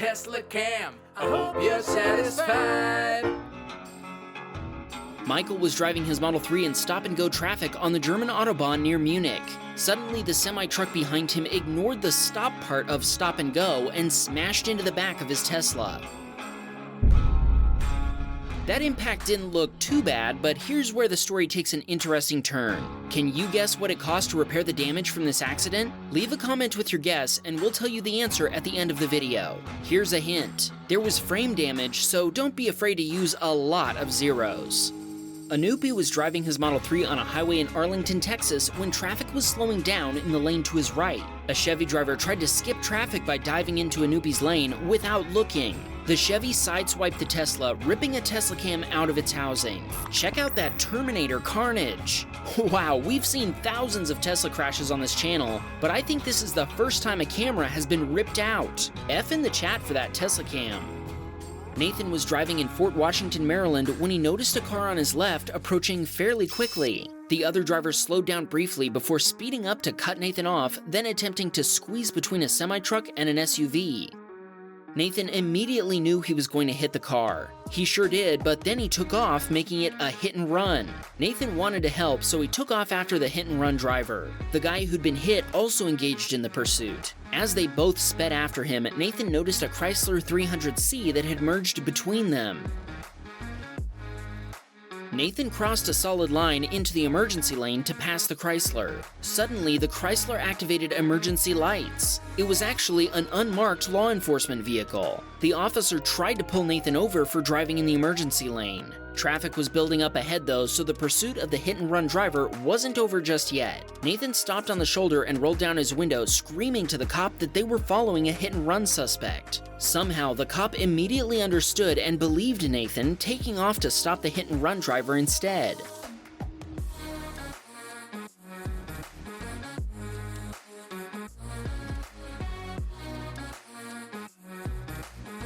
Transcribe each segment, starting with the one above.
Teslacam. I hope you're satisfied. Michael was driving his Model 3 in stop-and-go traffic on the German Autobahn near Munich. Suddenly, the semi-truck behind him ignored the stop part of stop and go and smashed into the back of his Tesla. That impact didn't look too bad, but here's where the story takes an interesting turn. Can you guess what it cost to repair the damage from this accident? Leave a comment with your guess and we'll tell you the answer at the end of the video. Here's a hint. There was frame damage, so don't be afraid to use a lot of zeros. Anoopy was driving his Model 3 on a highway in Arlington, Texas when traffic was slowing down in the lane to his right. A Chevy driver tried to skip traffic by diving into Anoopy's lane without looking. The Chevy sideswiped the Tesla, ripping a Teslacam out of its housing. Check out that Terminator carnage. Wow, we've seen thousands of Tesla crashes on this channel, but I think this is the first time a camera has been ripped out. F in the chat for that Teslacam. Nathan was driving in Fort Washington, Maryland when he noticed a car on his left approaching fairly quickly. The other driver slowed down briefly before speeding up to cut Nathan off, then attempting to squeeze between a semi-truck and an SUV. Nathan immediately knew he was going to hit the car. He sure did, but then he took off, making it a hit and run. Nathan wanted to help, so he took off after the hit and run driver. The guy who'd been hit also engaged in the pursuit. As they both sped after him, Nathan noticed a Chrysler 300C that had merged between them. Nathan crossed a solid line into the emergency lane to pass the Chrysler. Suddenly, the Chrysler activated emergency lights. It was actually an unmarked law enforcement vehicle. The officer tried to pull Nathan over for driving in the emergency lane. Traffic was building up ahead though, so the pursuit of the hit-and-run driver wasn't over just yet. Nathan stopped on the shoulder and rolled down his window, screaming to the cop that they were following a hit-and-run suspect. Somehow, the cop immediately understood and believed Nathan, taking off to stop the hit-and-run driver instead.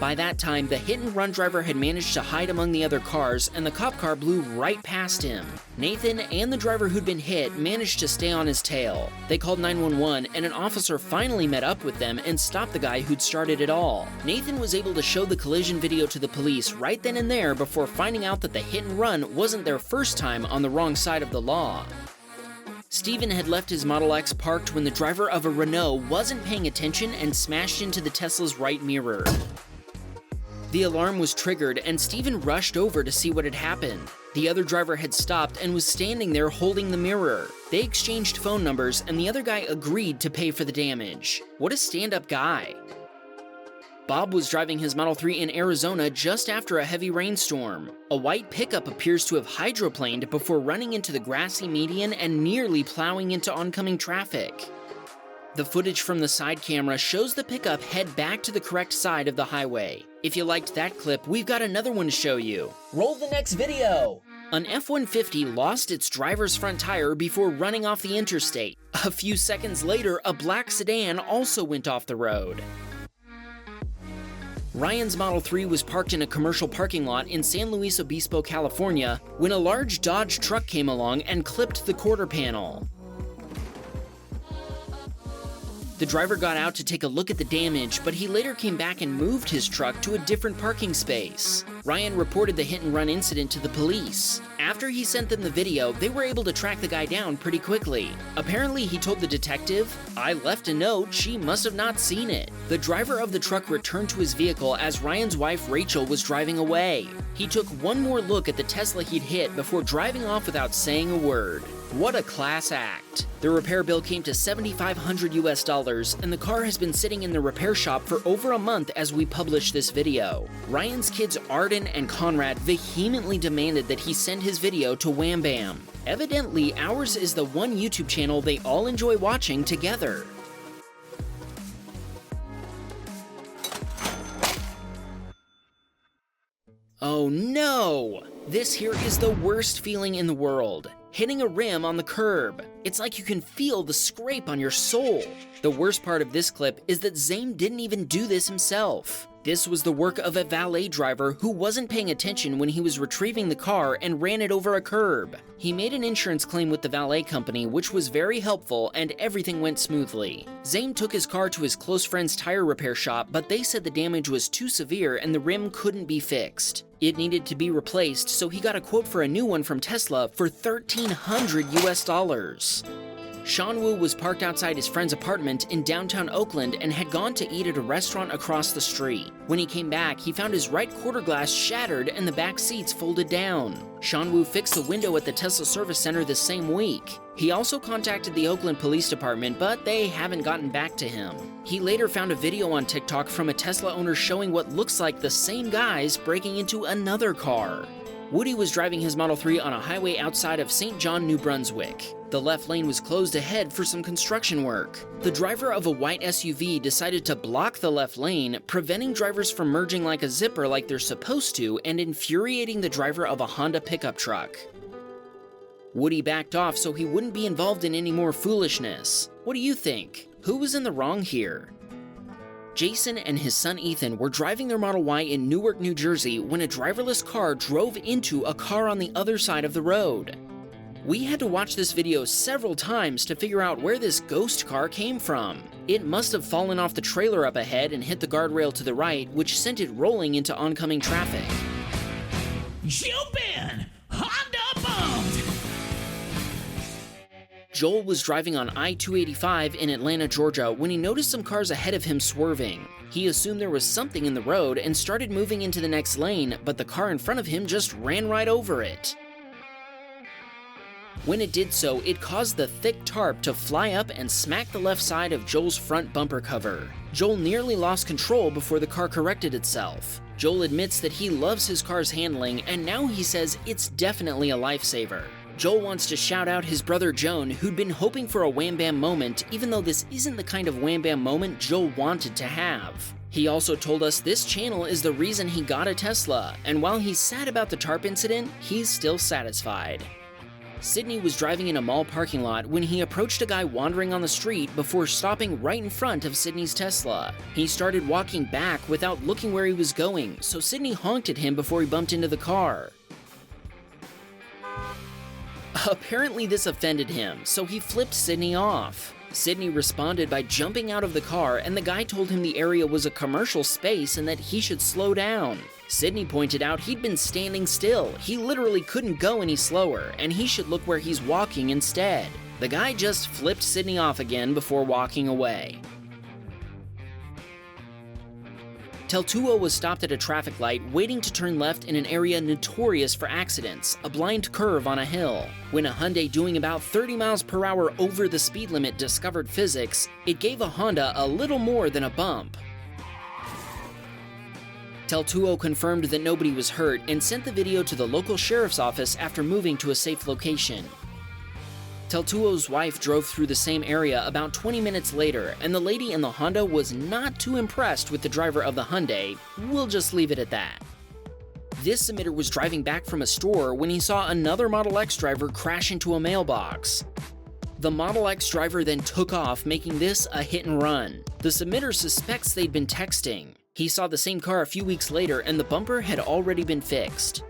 By that time, the hit-and-run driver had managed to hide among the other cars, and the cop car blew right past him. Nathan and the driver who'd been hit managed to stay on his tail. They called 911, and an officer finally met up with them and stopped the guy who'd started it all. Nathan was able to show the collision video to the police right then and there before finding out that the hit-and-run wasn't their first time on the wrong side of the law. Stephen had left his Model X parked when the driver of a Renault wasn't paying attention and smashed into the Tesla's right mirror. The alarm was triggered, and Stephen rushed over to see what had happened. The other driver had stopped and was standing there holding the mirror. They exchanged phone numbers, and the other guy agreed to pay for the damage. What a stand-up guy. Bob was driving his Model 3 in Arizona just after a heavy rainstorm. A white pickup appears to have hydroplaned before running into the grassy median and nearly plowing into oncoming traffic. The footage from the side camera shows the pickup head back to the correct side of the highway. If you liked that clip, we've got another one to show you. Roll the next video! An F-150 lost its driver's front tire before running off the interstate. A few seconds later, a black sedan also went off the road. Ryan's Model 3 was parked in a commercial parking lot in San Luis Obispo, California, when a large Dodge truck came along and clipped the quarter panel. The driver got out to take a look at the damage, but he later came back and moved his truck to a different parking space. Ryan reported the hit-and-run incident to the police. After he sent them the video, they were able to track the guy down pretty quickly. Apparently, he told the detective, "I left a note, she must have not seen it." The driver of the truck returned to his vehicle as Ryan's wife Rachel was driving away. He took one more look at the Tesla he'd hit before driving off without saying a word. What a class act. The repair bill came to $7,500 US, and the car has been sitting in the repair shop for over a month as we publish this video. Ryan's kids Arden and Conrad vehemently demanded that he send his video to Wham Bam. Evidently, ours is the one YouTube channel they all enjoy watching together. Oh no! This here is the worst feeling in the world. Hitting a rim on the curb. It's like you can feel the scrape on your soul. The worst part of this clip is that Zane didn't even do this himself. This was the work of a valet driver who wasn't paying attention when he was retrieving the car and ran it over a curb. He made an insurance claim with the valet company, which was very helpful, and everything went smoothly. Zane took his car to his close friend's tire repair shop, but they said the damage was too severe and the rim couldn't be fixed. It needed to be replaced, so he got a quote for a new one from Tesla for $1,300 US. Sean Woo was parked outside his friend's apartment in downtown Oakland and had gone to eat at a restaurant across the street. When he came back, he found his right quarter glass shattered and the back seats folded down. Sean Woo fixed the window at the Tesla service center the same week. He also contacted the Oakland Police Department, but they haven't gotten back to him. He later found a video on TikTok from a Tesla owner showing what looks like the same guys breaking into another car. Woody was driving his Model 3 on a highway outside of St. John, New Brunswick. The left lane was closed ahead for some construction work. The driver of a white SUV decided to block the left lane, preventing drivers from merging like a zipper like they're supposed to and infuriating the driver of a Honda pickup truck. Woody backed off so he wouldn't be involved in any more foolishness. What do you think? Who was in the wrong here? Jason and his son Ethan were driving their Model Y in Newark, New Jersey when a driverless car drove into a car on the other side of the road. We had to watch this video several times to figure out where this ghost car came from. It must have fallen off the trailer up ahead and hit the guardrail to the right, which sent it rolling into oncoming traffic. Jump in! Honda bumped! Joel was driving on I-285 in Atlanta, Georgia when he noticed some cars ahead of him swerving. He assumed there was something in the road and started moving into the next lane, but the car in front of him just ran right over it. When it did so, it caused the thick tarp to fly up and smack the left side of Joel's front bumper cover. Joel nearly lost control before the car corrected itself. Joel admits that he loves his car's handling, and now he says it's definitely a lifesaver. Joel wants to shout out his brother Joan, who'd been hoping for a wham bam moment, even though this isn't the kind of wham bam moment Joel wanted to have. He also told us this channel is the reason he got a Tesla, and while he's sad about the tarp incident, he's still satisfied. Sydney was driving in a mall parking lot when he approached a guy wandering on the street before stopping right in front of Sydney's Tesla. He started walking back without looking where he was going, so Sydney honked at him before he bumped into the car. Apparently this offended him, so he flipped Sydney off. Sydney responded by jumping out of the car, and the guy told him the area was a commercial space and that he should slow down. Sydney pointed out he'd been standing still, he literally couldn't go any slower, and he should look where he's walking instead. The guy just flipped Sydney off again before walking away. Teltuo was stopped at a traffic light waiting to turn left in an area notorious for accidents, a blind curve on a hill. When a Hyundai doing about 30 miles per hour over the speed limit discovered physics, it gave a Honda a little more than a bump. Teltuo confirmed that nobody was hurt and sent the video to the local sheriff's office after moving to a safe location. Teltuo's wife drove through the same area about 20 minutes later, and the lady in the Honda was not too impressed with the driver of the Hyundai. We'll just leave it at that. This submitter was driving back from a store when he saw another Model X driver crash into a mailbox. The Model X driver then took off, making this a hit and run. The submitter suspects they'd been texting. He saw the same car a few weeks later, and the bumper had already been fixed.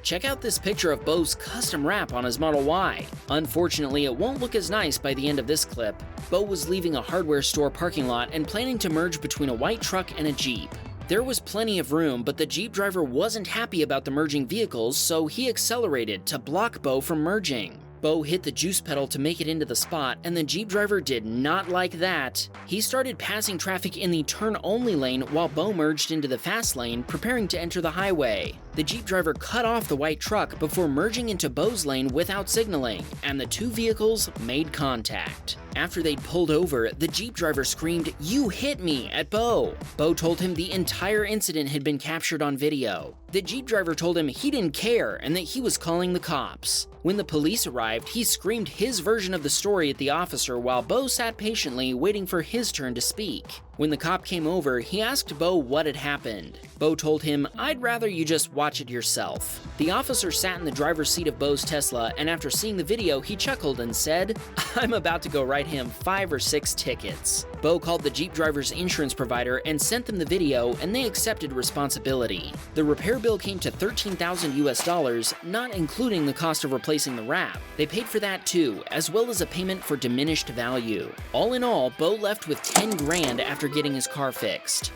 Check out this picture of Bo's custom wrap on his Model Y. Unfortunately, it won't look as nice by the end of this clip. Bo was leaving a hardware store parking lot and planning to merge between a white truck and a Jeep. There was plenty of room, but the Jeep driver wasn't happy about the merging vehicles, so he accelerated to block Bo from merging. Bo hit the juice pedal to make it into the spot, and the Jeep driver did not like that. He started passing traffic in the turn-only lane while Bo merged into the fast lane, preparing to enter the highway. The Jeep driver cut off the white truck before merging into Bo's lane without signaling, and the two vehicles made contact. After they'd pulled over, the Jeep driver screamed, "You hit me!" at Bo. Bo told him the entire incident had been captured on video. The Jeep driver told him he didn't care and that he was calling the cops. When the police arrived, he screamed his version of the story at the officer while Bo sat patiently waiting for his turn to speak. When the cop came over, he asked Bo what had happened. Bo told him, "I'd rather you just watch it yourself." The officer sat in the driver's seat of Bo's Tesla, and after seeing the video, he chuckled and said, "I'm about to go write him 5 or 6 tickets." Bo called the Jeep driver's insurance provider and sent them the video, and they accepted responsibility. The repair bill came to $13,000 US, not including the cost of replacing the wrap. They paid for that too, as well as a payment for diminished value. All in all, Bo left with 10 grand after getting his car fixed.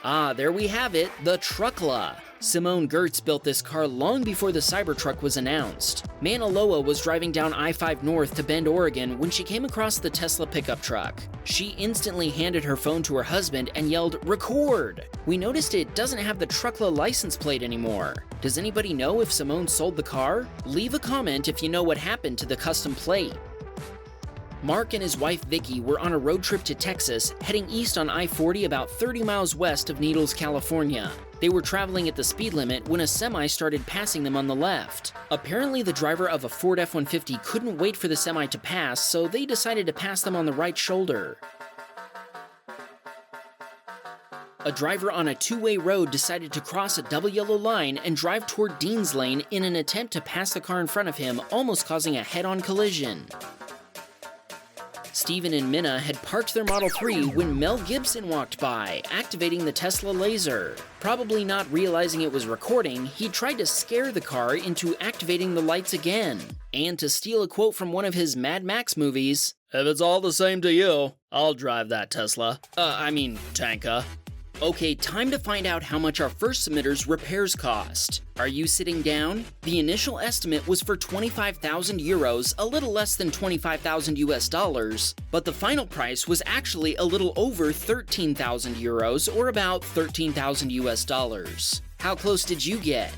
Ah, there we have it, the Truckla. Simone Gertz built this car long before the Cybertruck was announced. Manaloa was driving down I-5 North to Bend, Oregon when she came across the Tesla pickup truck. She instantly handed her phone to her husband and yelled, "Record!" We noticed it doesn't have the Truckla license plate anymore. Does anybody know if Simone sold the car? Leave a comment if you know what happened to the custom plate. Mark and his wife Vicky were on a road trip to Texas, heading east on I-40 about 30 miles west of Needles, California. They were traveling at the speed limit when a semi started passing them on the left. Apparently the driver of a Ford F-150 couldn't wait for the semi to pass, so they decided to pass them on the right shoulder. A driver on a two-way road decided to cross a double yellow line and drive toward Dean's Lane in an attempt to pass the car in front of him, almost causing a head-on collision. Steven and Minna had parked their Model 3 when Mel Gibson walked by, activating the Tesla laser. Probably not realizing it was recording, he tried to scare the car into activating the lights again. And to steal a quote from one of his Mad Max movies, "If it's all the same to you, I'll drive that Tesla. Tanka." Okay, time to find out how much our first submitter's repairs cost. Are you sitting down? The initial estimate was for 25,000 euros, a little less than 25,000 US, but the final price was actually a little over 13,000 euros, or about 13,000 US. How close did you get?